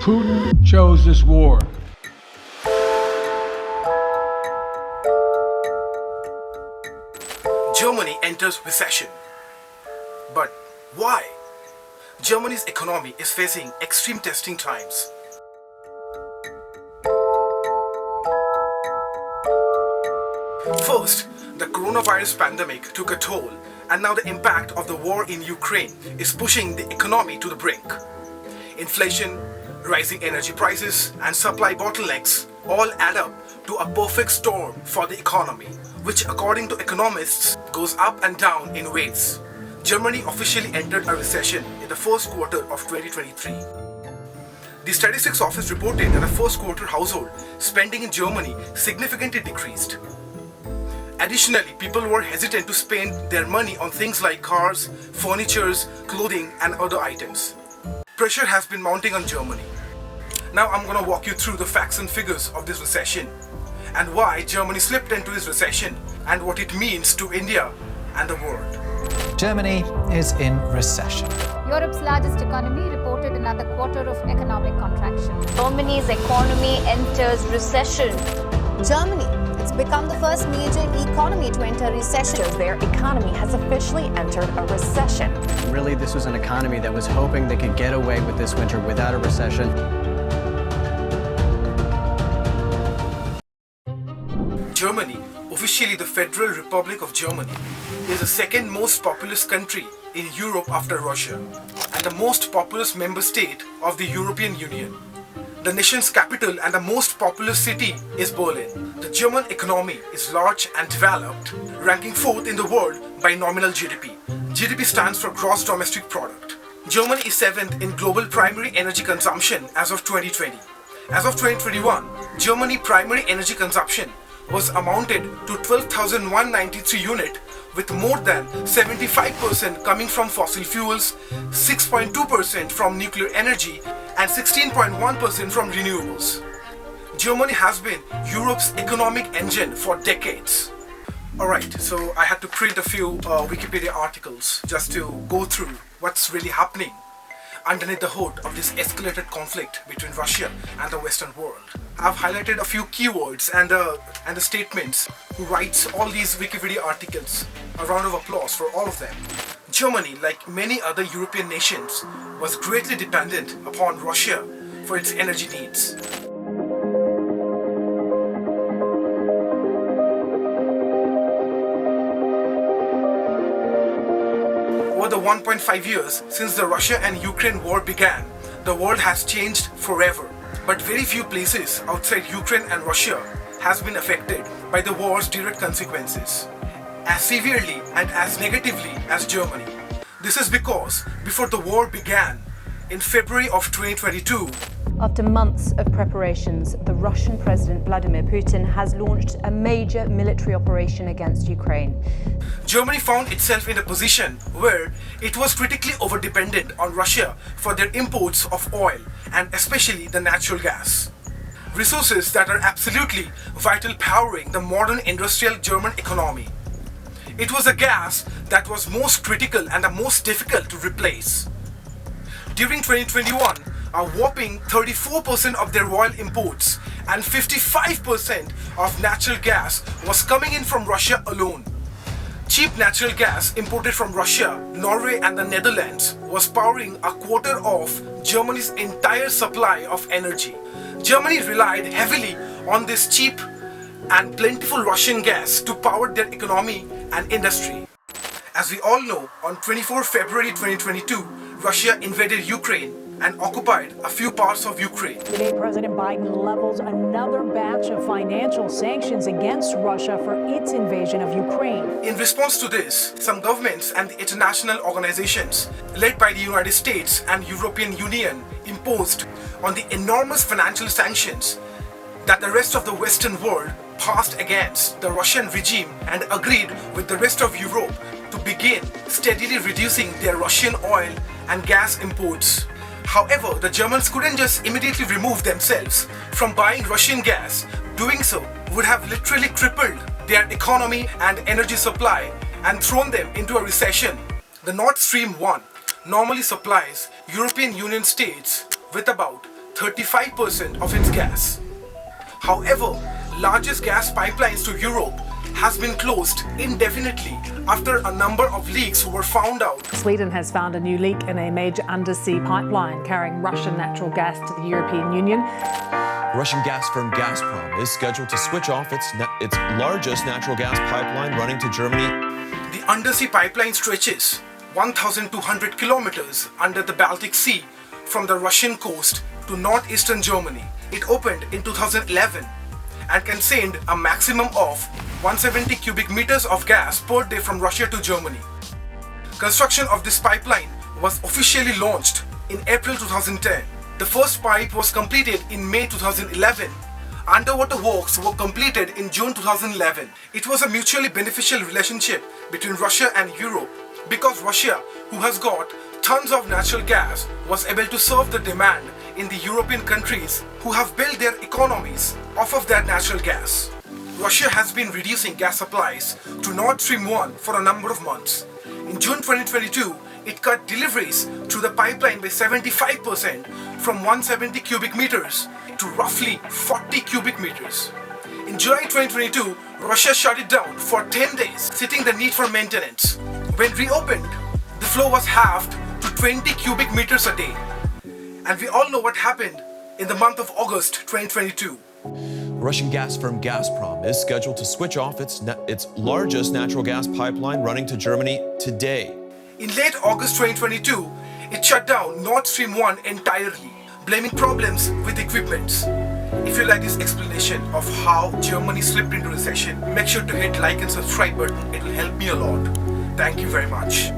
Putin chose this war. Germany enters recession. But why? Germany's economy is facing extreme testing times. First, the coronavirus pandemic took a toll, and now the impact of the war in Ukraine is pushing the economy to the brink. Inflation, rising energy prices, and supply bottlenecks all add up to a perfect storm for the economy, which according to economists goes up and down in waves. Germany officially entered a recession in the first quarter of 2023. The Statistics Office reported that the first quarter household spending in Germany significantly decreased. Additionally, people were hesitant to spend their money on things like cars, furniture, clothing, and other items. Pressure has been mounting on Germany. Now I'm going to walk you through the facts and figures of this recession and why Germany slipped into this recession and what it means to India and the world. Germany is in recession. Europe's largest economy reported another quarter of economic contraction. Germany's economy enters recession. Germany, it's become the first major economy to enter recession. Their economy has officially entered a recession. Really, this was an economy that was hoping they could get away with this winter without a recession. Germany, officially the Federal Republic of Germany, is the second most populous country in Europe after Russia and the most populous member state of the European Union. The nation's capital and the most populous city is Berlin. The German economy is large and developed, ranking fourth in the world by nominal GDP. GDP stands for Gross Domestic Product. Germany is seventh in global primary energy consumption as of 2020. As of 2021, Germany primary energy consumption was amounted to 12,193 units, with more than 75% coming from fossil fuels, 6.2% from nuclear energy, and 16.1% from renewables. Germany has been Europe's economic engine for decades. Alright, so I had to print a few Wikipedia articles just to go through what's really happening underneath the hood of this escalated conflict between Russia and the Western world. I've highlighted a few keywords and the statements who writes all these Wikipedia articles. A round of applause for all of them. Germany, like many other European nations, was greatly dependent upon Russia for its energy needs. Over the 1.5 years since the Russia and Ukraine war began, the world has changed forever. But very few places outside Ukraine and Russia has been affected by the war's direct consequences as severely and as negatively as Germany. This is because before the war began, in February of 2022, After months of preparations, the Russian President Vladimir Putin has launched a major military operation against Ukraine. Germany found itself in a position where it was critically overdependent on Russia for their imports of oil and especially the natural gas. Resources that are absolutely vital powering the modern industrial German economy. It was a gas that was most critical and the most difficult to replace. During 2021, a whopping 34% of their oil imports and 55% of natural gas was coming in from Russia alone. Cheap natural gas imported from Russia, Norway and the Netherlands was powering a quarter of Germany's entire supply of energy. Germany relied heavily on this cheap and plentiful Russian gas to power their economy and industry. As we all know, on 24 February 2022, Russia invaded Ukraine and occupied a few parts of Ukraine. Today, President Biden levels another batch of financial sanctions against Russia for its invasion of Ukraine. In response to this, some governments and the international organizations led by the United States and European Union imposed on the enormous financial sanctions that the rest of the Western world passed against the Russian regime and agreed with the rest of Europe to begin steadily reducing their Russian oil and gas imports. However, the Germans couldn't just immediately remove themselves from buying Russian gas. Doing so would have literally crippled their economy and energy supply and thrown them into a recession. The Nord Stream 1 normally supplies European Union states with about 35% of its gas. However, largest gas pipelines to Europe has been closed indefinitely after a number of leaks were found out. Sweden has found a new leak in a major undersea pipeline carrying Russian natural gas to the European Union. Russian gas firm Gazprom is scheduled to switch off its largest natural gas pipeline running to Germany. The undersea pipeline stretches 1,200 kilometers under the Baltic Sea from the Russian coast to northeastern Germany. It opened in 2011 and can send a maximum of 170 cubic meters of gas per day from Russia to Germany. Construction of this pipeline was officially launched in April 2010. The first pipe was completed in May 2011. Underwater works were completed in June 2011. It was a mutually beneficial relationship between Russia and Europe because Russia, who has got tons of natural gas, was able to serve the demand in the European countries who have built their economies off of that natural gas. Russia has been reducing gas supplies to Nord Stream 1 for a number of months. In June 2022, it cut deliveries through the pipeline by 75% from 170 cubic meters to roughly 40 cubic meters. In July 2022, Russia shut it down for 10 days, citing the need for maintenance. When reopened, the flow was halved to 20 cubic meters a day. And we all know what happened in the month of August 2022. Russian gas firm Gazprom is scheduled to switch off its largest natural gas pipeline running to Germany today. In late August 2022, it shut down Nord Stream 1 entirely, blaming problems with equipment. If you like this explanation of how Germany slipped into recession, make sure to hit like and subscribe button. It will help me a lot. Thank you very much.